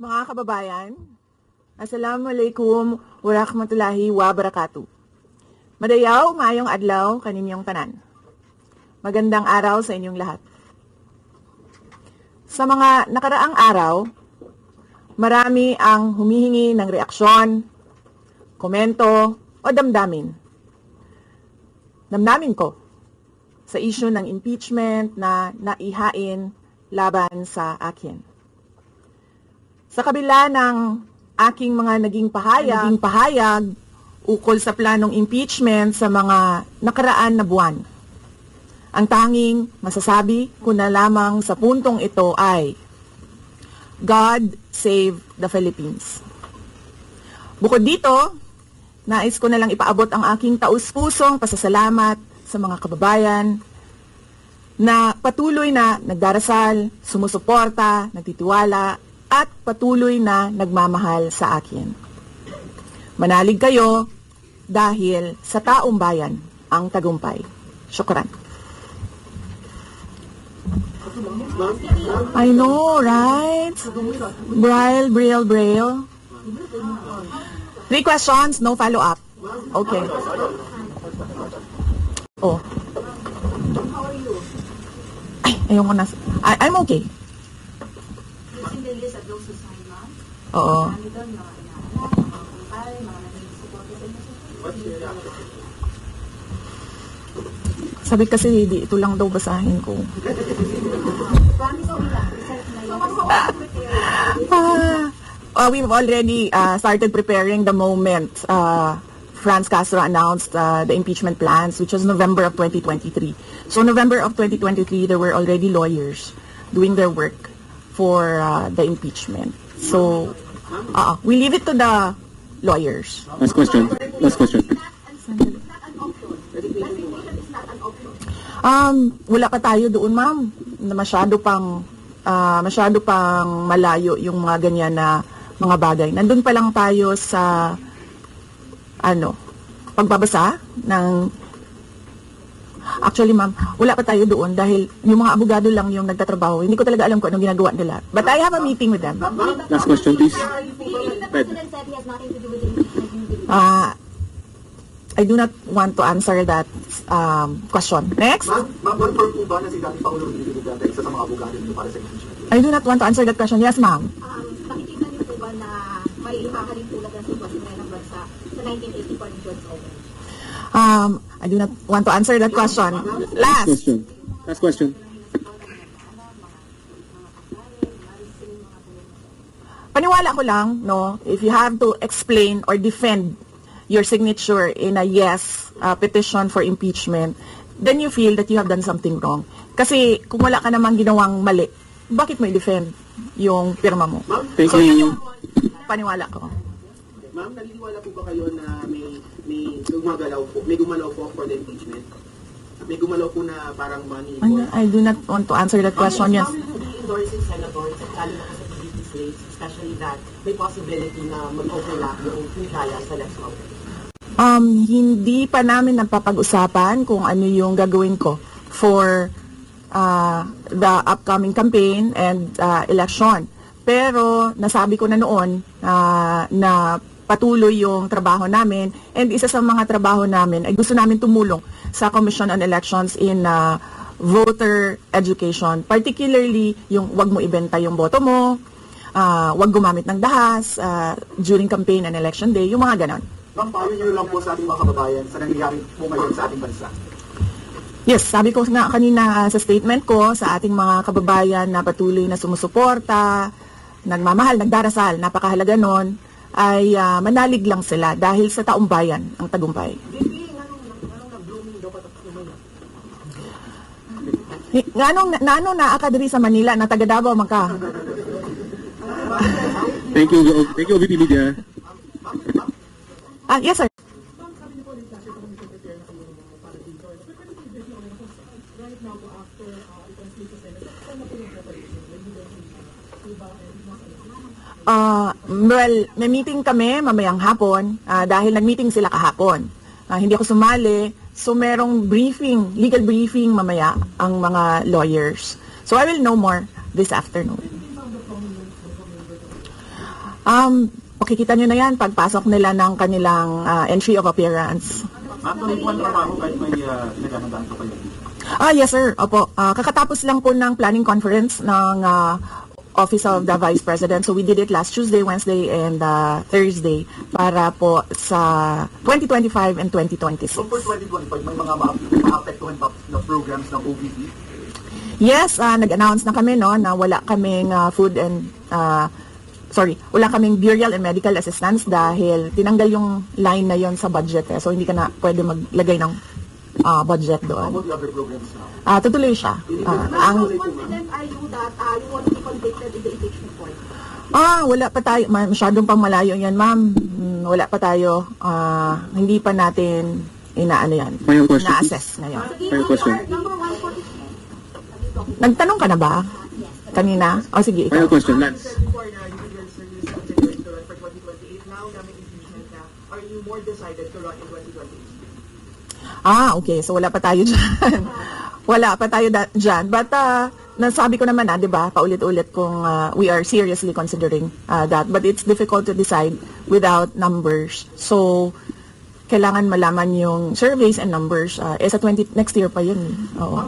Mga kababayan, Assalamualaikum warahmatullahi wabarakatuh. Madayaw, maayong adlaw kaninyong tanan. Magandang araw sa inyong lahat. Sa mga nakaraang araw, marami ang humihingi ng reaksyon, komento o damdamin. Damdamin ko sa issue ng impeachment na naihain laban sa akin. Sa kabila ng aking mga naging pahayag ukol sa planong impeachment sa mga nakaraan na buwan, ang tanging masasabi ko na lamang sa puntong ito ay God save the Philippines. Bukod dito, nais ko na lang ipaabot ang aking taus-pusong pasasalamat sa mga kababayan na patuloy na nagdarasal, sumusuporta, nagtitiwala, at patuloy na nagmamahal sa akin. Manalig kayo dahil sa taong bayan ang tagumpay. Syukran. I know, right? Braille. 3 questions, no follow-up. Okay. Oh. How are you? Ay, ayoko na. I'm okay. Using the list of those who signed on? Oo. Marami doon, mga inaanak, mga kumpare, mga naging supporters sa inyo. What's your reaction? Sabi kasi, di ito lang daw basahin ko. Promise ko lang, research na yun. We've already started preparing the moment Franz Castro announced the impeachment plans, which was November of 2023. So November of 2023, there were already lawyers doing their work for the impeachment. So we leave it to the lawyers. Last question. Wala pa tayo doon, ma'am. Na masyado pang malayo yung mga ganyan na mga bagay. Nandun pa lang tayo sa pagbabasa ng actually, ma'am, wala pa tayo doon dahil yung mga abogado lang yung nagtatrabaho. Hindi ko talaga alam kung anong ginagawa nila. But I have a meeting with them. Last question, please. The president said he has nothing to do with the impeachment. I do not want to answer that question. Next. Ma'am, po ba na si dating Pangulong Duterte isa sa mga abogado nito para sa impeachment? I do not want to answer that question. Yes, ma'am. Nakikita niyo po ba na may ihahalin tulad ng sitwasyon ngayon ng bansa sa 1984 ni George Orwell? I do not want to answer that question. Last. Question. Paniwala ko lang, no, if you have to explain or defend your signature in a yes petition for impeachment, then you feel that you have done something wrong. Kasi kung wala ka namang ginawang mali, bakit mo i-defend yung pirma mo? Thank So you. yun yung paniwala ko. Ma'am, naniniwala po ba kayo na may gumalaw po for the impeachment? May gumalaw po na parang money for... I do not want to answer that question. Yes. Endorsing senators at lalo na sa PDP states, especially that may possibility na mag-overlap yung trial sa next month. Hindi pa namin napapag-usapan kung ano yung gagawin ko for the upcoming campaign and election. Pero nasabi ko na noon na patuloy yung trabaho namin, and isa sa mga trabaho namin ay gusto namin tumulong sa Commission on Elections in voter education, particularly yung wag mo ibenta yung boto mo, wag gumamit ng dahas during campaign and election day, yung mga ganon. Ma'am, paano nyo lang po sa ating mga kababayan sa nangyayari po ngayon sa ating bansa? Yes, sabi ko nga kanina sa statement ko sa ating mga kababayan na patuloy na sumusuporta, nagmamahal, nagdarasal, napakahalaga nun, ay manalig lang sila dahil sa taong bayan ang tagumpay. Nanong naaka diri sa Manila na taga Davao man ka. Thank you, OVP Media. Yes, sir. Well, may meeting kami mamayang hapon dahil nag-meeting sila kahapon. Hindi ako sumali, so merong briefing, legal briefing mamaya ang mga lawyers. So I will know more this afternoon. Pakikita nyo na yan pagpasok nila ng kanilang entry of appearance. Actually, po ang trabaho kahit may pinaghahandaan po kayo. Yes sir, opo. Kakatapos lang po ng planning conference ng Office of the Vice President. So we did it last Tuesday, Wednesday, and Thursday para po sa 2025 and 2026. So for 2025, may mga maapektuhan pa na programs ng OVP? Yes, nag-announce na kami no na wala kaming wala kaming burial and medical assistance dahil tinanggal yung line na yon sa budget eh. So hindi ka na pwede maglagay ng budget How doon. about the other programs now? Tutuloy siya. How Ang confident are you that you won't be convicted in the impeachment court? wala pa tayo, masyadong pang malayo yan, ma'am. Wala pa tayo, hindi pa natin inaano yan. Final question, Na-assess ngayon. Final question. Number one for Nagtanong ka na ba? Kanina? O sige, ikaw. Final question, Lance. Before na you were serious considering to run for 2028, now na may impeachment na, are you more decided to run in 2028? Okay. So wala pa tayo dyan. Wala pa tayo dyan. But nasabi ko naman di ba, paulit-ulit kung we are seriously considering that. But it's difficult to decide without numbers. So, kailangan malaman yung surveys and numbers. Sa next year pa yun. Oo.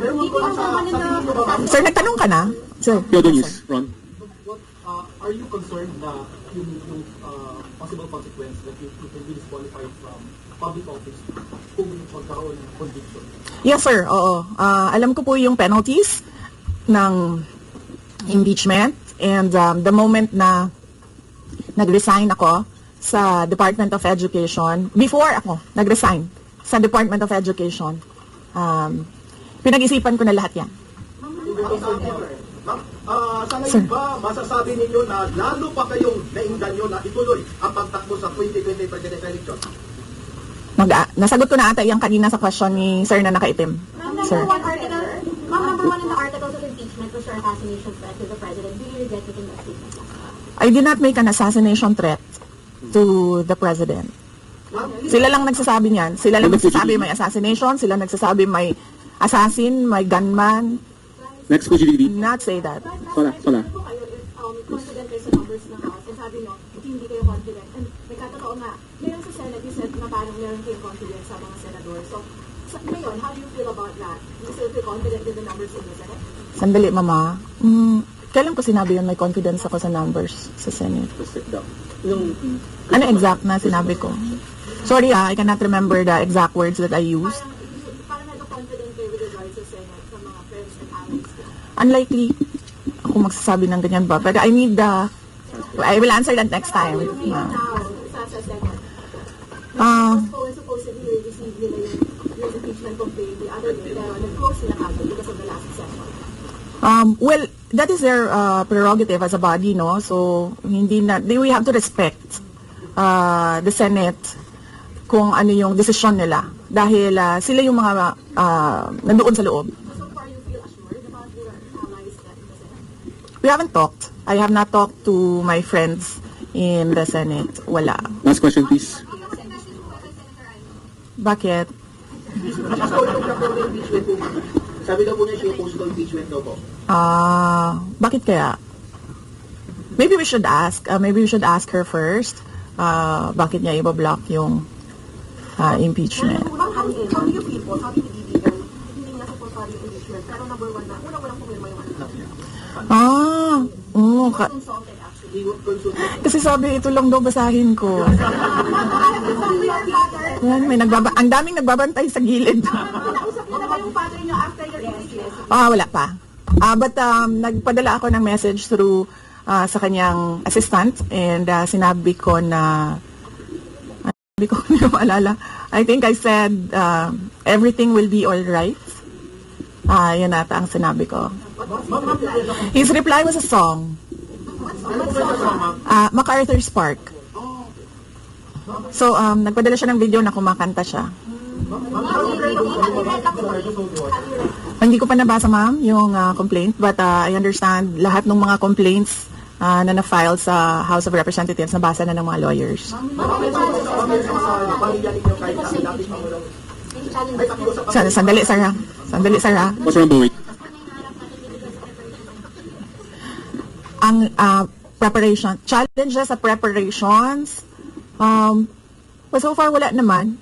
Sir, nagtanong ka na? Sir. Yodo News, Ron. Are you concerned na yung possible consequence that you can be disqualified from public office kung magkaroon ng conviction? Yes, sir. Oo. Alam ko po yung penalties ng impeachment. And the moment na nag-resign ako sa Department of Education, before ako nag-resign sa Department of Education, pinag-isipan ko na lahat yan. Sa ngayon ba, masasabi ninyo na lalo pa kayong nainganyo na ituloy ang pagtakbo sa 2020 presidential election? Nasagot ko na ata yung kanina sa question ni sir na nakaitim. Sir. Number one in the articles of impeachment was your assassination threat to the president. Do you regret making that statement? I did not make an assassination threat to the president. Sila lang nagsasabi niyan. Sila lang nagsasabi may assassination. Sila nagsasabi may assassin, may gunman. Next po, GDB. Not say that. Wala. Po kayo if confident kayo sa numbers ng House and sabi nyo, hindi kayo confident. And nagkatotoo nga, ngayon sa Senate, you said na parang meron kayong confidence sa mga senador. So, ngayon, how do you feel about that? Do you still feel confident with the numbers in the Senate? Sandali, mama. Kailan ko sinabi yun may confidence ako sa numbers sa Senate? Ano exact na sinabi ko? Sorry I cannot remember the exact words that I used. Parang nagka-confident kayo with regards sa Senate, sa mga friends and allies. Unlikely ako magsasabi ng ganyan ba. But I will answer that next time. Now, sa Senate, supposedly received nila yung impeachment complaint the other day, pero nag-close sila kagad because of the last session. Well, that is their prerogative as a body, no? So, we have to respect the Senate kung ano yung desisyon nila. Dahil sila yung mga nandoon sa loob. So far, you feel assured about your allies that in the Senate? We haven't talked. I have not talked to my friends in the Senate. Wala. Last question, please. Bakit? Sabi daw po niya siya yung post impeachment daw po. Bakit kaya? Maybe we should ask. Maybe we should ask her first. Bakit niya i-block yung impeachment? How do you feel po? How do you believe that hindi nga support pa rin impeachment? Pero number one na, unang-unang pumirma yung consulted actually. Kasi sabi ito lang daw basahin ko. Yan, ang daming nagbabantay sa gilid. Nausap niyo na ba yung father niyo after your impeachment? Wala pa. But nagpadala ako ng message through sa kanyang assistant and sinabi ko na hindi ko maalala. I think I said everything will be all right. Yun ata ang sinabi ko. His reply was a song. MacArthur's Park. So, nagpadala siya ng video na kumakanta siya. Hindi ko pa nabasa, ma'am, yung complaint, but I understand lahat ng mga complaints na na-file sa House of Representatives nabasa na ng mga lawyers. Sandali, Sarah. What's wrong, wait? Ang challenges sa preparations. Well, so far wala naman.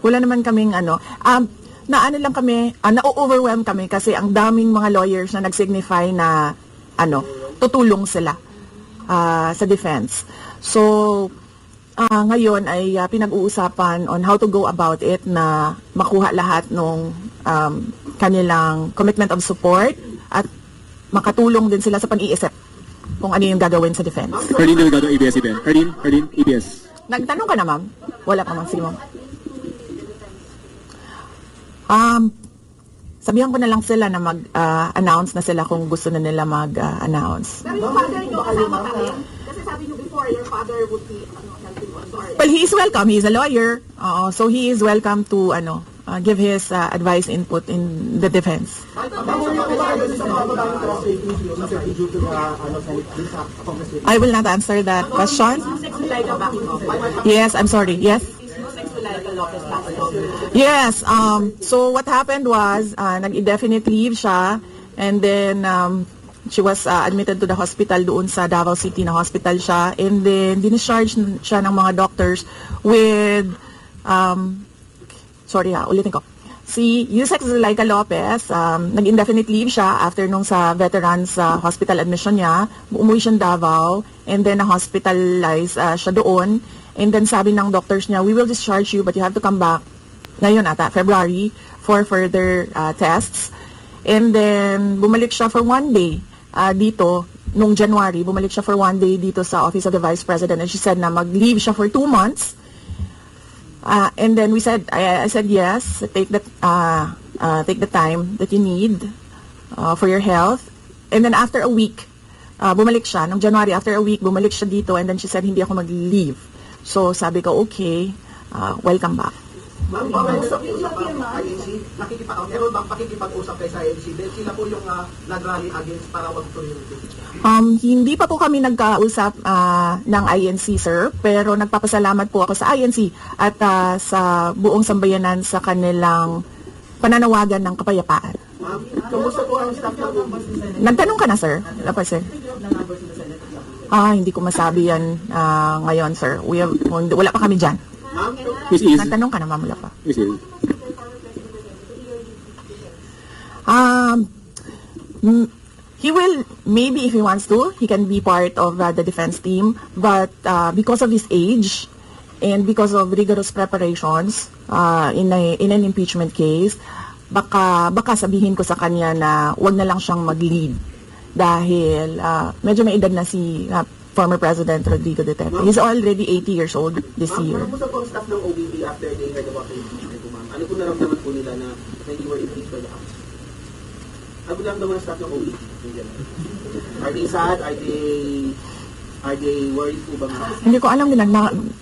Wala naman kaming lang kami, na-overwhelm kami kasi ang daming mga lawyers na nag-signify na tutulong sila sa defense. So ngayon ay pinag-uusapan on how to go about it na makuha lahat ng kanilang commitment of support at makatulong din sila sa pag-iisip kung ano yung gagawin sa defense. Hardin Delgado, ABS-CBN. Hardin, ABS. Nagtanong ka na, ma'am? Wala pa, ma'am. Sige, ma'am. Sabihan ko na lang sila na mag-announce na sila kung gusto na nila mag-announce. Pero yung father nyo kasama pa rin? Kasi sabi nyo before, your father would be helping you. Sorry. Well, he is welcome. He is a lawyer. So he is welcome to give his advice, input in the defense. I will not answer that question. Yes, I'm sorry. Yes. Yes. So what happened was, nag-indefinite leave siya, and then she was admitted to the hospital doon sa Davao City na hospital siya, and then discharge siya ng mga doctors with ulitin ko. Si Yusek Zulaika Lopez, nag-indefinite leave siya after nung sa veterans hospital admission niya. Umuwi siya Davao, and then na-hospitalize siya doon. And then sabi ng doctors niya, we will discharge you but you have to come back ngayon February, for further tests. And then bumalik siya for 1 day dito, nung January, bumalik siya for 1 day dito sa Office of the Vice President, and she said na mag-leave siya for 2 months. And then I said yes, take the time that you need for your health. And then after a week, bumalik siya. Noong January, after a week, bumalik siya dito, and then she said hindi ako mag-leave. So sabi ko, okay, welcome back. Ma'am, meron bang pakikipag-usap kay sa INC? Dahil sila po yung nag-rally against para wag tuloy yung Hindi pa po kami nagkausap ng INC, sir, pero nagpapasalamat po ako sa INC at sa buong sambayanan sa kanilang pananawagan ng kapayapaan. Ma'am, kumusta po ang staff ng OBP? Nagtanong ka na, sir? Wala pa, sir? Hindi ko masabi yan ngayon, sir. Wala pa kami dyan. Miss Iz. Nagtanong ka na, ma'am, wala pa. Miss Iz. He will, maybe if he wants to, he can be part of the defense team, but because of his age and because of rigorous preparations in an impeachment case, baka sabihin ko sa kanya na wag na lang siyang mag-lead dahil medyo may edad na si former President Rodrigo Duterte. He's already 80 years old this year. Kumusta po ang staff ng OBP after they heard about the impeachment po, ma'am? Ano po naramdaman po nila na you were impeached by the House? Ano po naramdaman ang staff ng OBP? Are they sad? Are they worried po ba, ma'am? Hindi ko alam,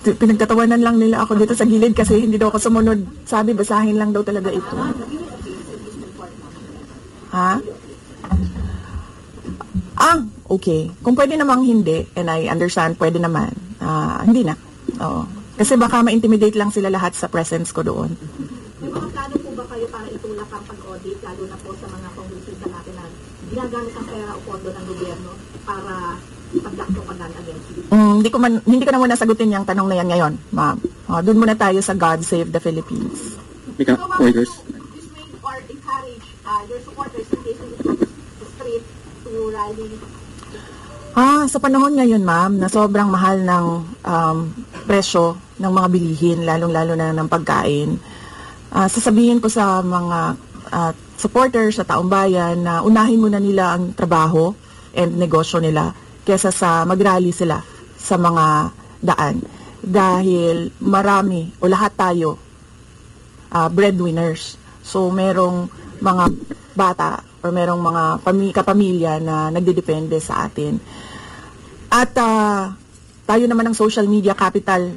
pinagtatawanan lang nila ako dito sa gilid kasi hindi daw ako sumunod. Sabi, basahin lang daw talaga ito. Ha? Okay. Kung pwede namang hindi, and I understand, pwede naman. Hindi na. Oo. Kasi baka ma-intimidate lang sila lahat sa presence ko doon. May mga plano po ba kayo para itulak ang pag-audit, lalo na po sa mga kongresista natin na ginagamit ang pera o pondo ng gobyerno para pagdakto-pagan against you? Hindi ko na muna sagutin yung tanong na yan ngayon, ma'am. Doon muna tayo sa God Save the Philippines. Mika, orders. Dissuade or encourage your supporters in case you go to the street to rally? Sa panahon ngayon, ma'am, na sobrang mahal ng presyo ng mga bilihin, lalong-lalo na ng pagkain, sasabihin ko sa mga supporters sa taong bayan na unahin muna nila ang trabaho and negosyo nila kesa sa mag-rally sila sa mga daan. Dahil marami o lahat tayo breadwinners. So merong mga bata o merong mga kapamilya na nagdedepende sa atin. At tayo naman ang social media capital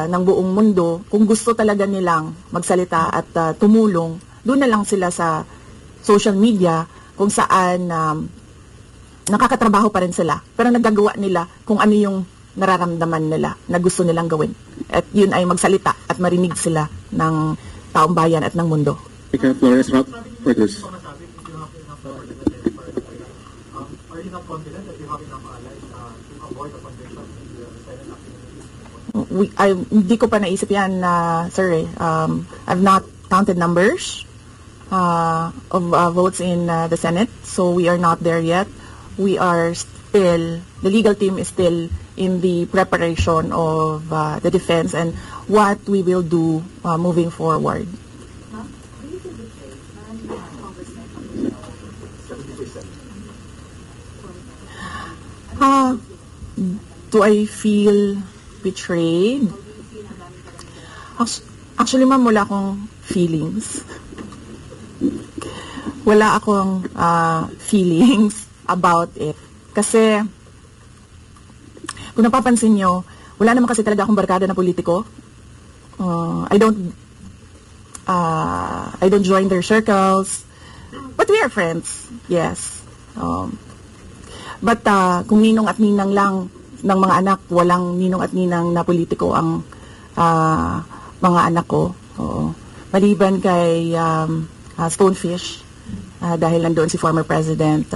ng buong mundo. Kung gusto talaga nilang magsalita at tumulong, doon na lang sila sa social media kung saan nakakatrabaho pa rin sila. Pero nagagawa nila kung ano yung nararamdaman nila na gusto nilang gawin. At yun ay magsalita at marinig sila ng taong bayan at ng mundo. Mika, Flores, orders. Are you not confident that you have enough board of convention of the Senate acting? Hindi ko pa naisip yan, sir. I've not counted numbers of votes in the Senate, so we are not there yet. We are still, the legal team is still in the preparation of the defense and what we will do moving forward. Do I feel betrayed? Actually, ma'am, wala akong feelings. Wala akong feelings about it. Kasi, kung napapansin nyo, wala naman kasi talaga akong barkada na politiko. I don't join their circles. But we are friends, yes. But kung ninong at ninang lang ng mga anak, walang ninong at ninang na politiko ang mga anak ko. Maliban kay Stonefish, dahil nandoon si former President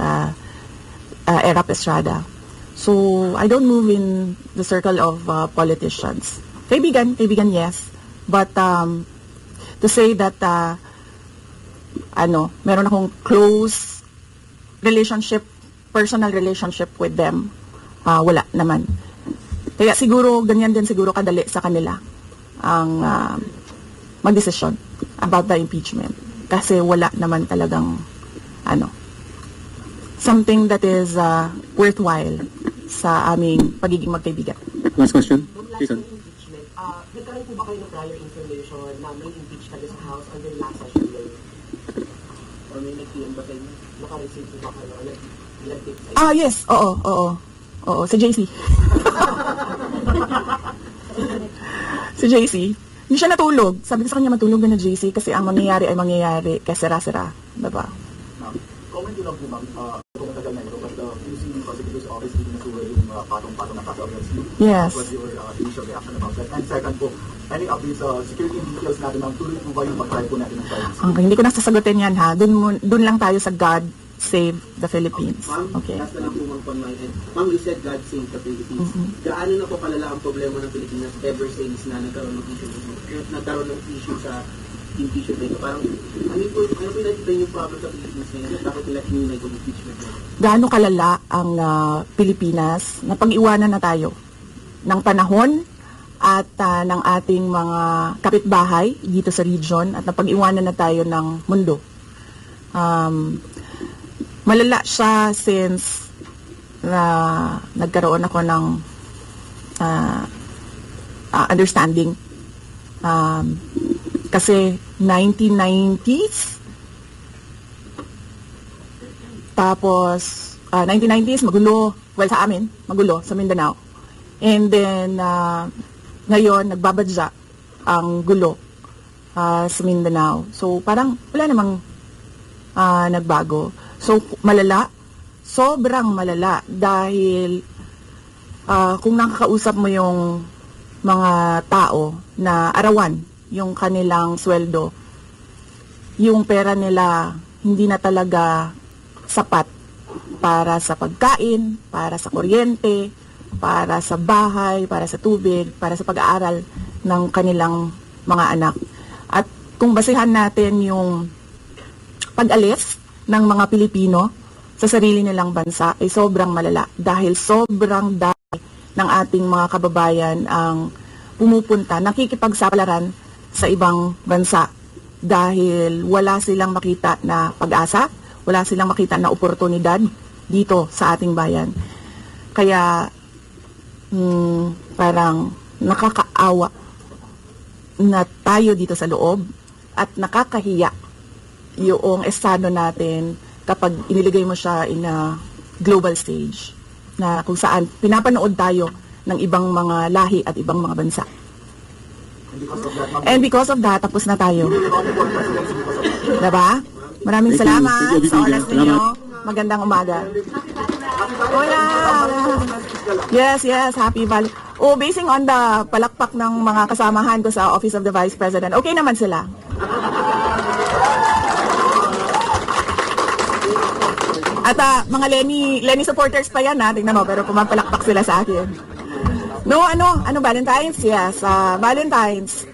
Erap Estrada. So, I don't move in the circle of politicians. Kaibigan, yes. But to say that meron akong close relationship, personal relationship with them, wala naman. Kaya siguro, ganyan din siguro kadali sa kanila ang magdesisyon about the impeachment. Kasi wala naman talagang something that is worthwhile sa aming pagiging magkaibigan. Last question. Last Jason. impeachment, nagkaroon po ba kayo ng prior information na may impeach kayo sa House on the last session day? Or may nag-PM ba kayo? Naka-receive po ba kayo? Yes. Oo, si JC. Si JC. Hindi siya natulog. Sabi ko sa kanya, matulog na JC kasi ang mangyayari ay mangyayari kaya sira-sira. Diba? Comment yun lang po, ma'am, kung matagal na ito, but QC Prosecutor's Office hindi nasura yung patong-patong na kaso against you. Yes. What was your initial reaction about that? And second po, any updates, security details natin, ma'am, tuloy po ba yung pag-try po natin ng files? Okay, hindi ko na sasagutin yan ha. Dun lang tayo sa God Save the Philippines. Ma'am, Okay. last na lang po on my end. Ma'am, you said God save the Philippines. Gaano na po palala ang problema ng Pilipinas ever since na nagkaroon ng issue sa impeachment na ito? Parang, ano po nakikita yung problem sa Pilipinas ngayon? Bakit nila hinunay yung impeachment na ito? Gaano kalala ang Pilipinas na pag-iwanan na tayo ng panahon at ng ating mga kapitbahay dito sa region at napag-iwanan na tayo ng mundo. Malala siya since nagkaroon ako ng understanding. Kasi 1990s, tapos 1990s magulo, well sa amin, magulo sa Mindanao. And then ngayon nagbabadya ang gulo sa Mindanao. So parang wala namang nagbago. So malala, sobrang malala dahil kung nakakausap mo yung mga tao na arawan yung kanilang sweldo, yung pera nila hindi na talaga sapat para sa pagkain, para sa kuryente, para sa bahay, para sa tubig, para sa pag-aaral ng kanilang mga anak. At kung basehan natin yung pag-alis ng mga Pilipino sa sarili nilang bansa ay sobrang malala dahil sobrang dami ng ating mga kababayan ang pumupunta, nakikipagsapalaran sa ibang bansa dahil wala silang makita na pag-asa, wala silang makita na oportunidad dito sa ating bayan. Kaya parang nakakaawa na tayo dito sa loob at nakakahiya yung estado natin kapag iniligay mo siya in a global stage na kung saan pinapanood tayo ng ibang mga lahi at ibang mga bansa. And because of that, tapos na tayo. Diba? Maraming salamat sa oras ninyo. Magandang umaga. Oh yeah. Yes, happy Valley. Basing on the palakpak ng mga kasamahan ko sa Office of the Vice President, okay naman sila. At mga Lenny supporters pa yan, tingnan mo, pero pumapalakpak sila sa akin. No, Valentine's? Yes, Valentine's.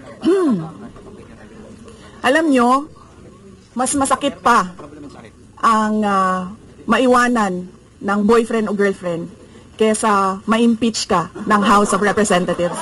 Alam nyo, mas masakit pa ang maiwanan ng boyfriend o girlfriend kesa ma-impeach ka ng House of Representatives.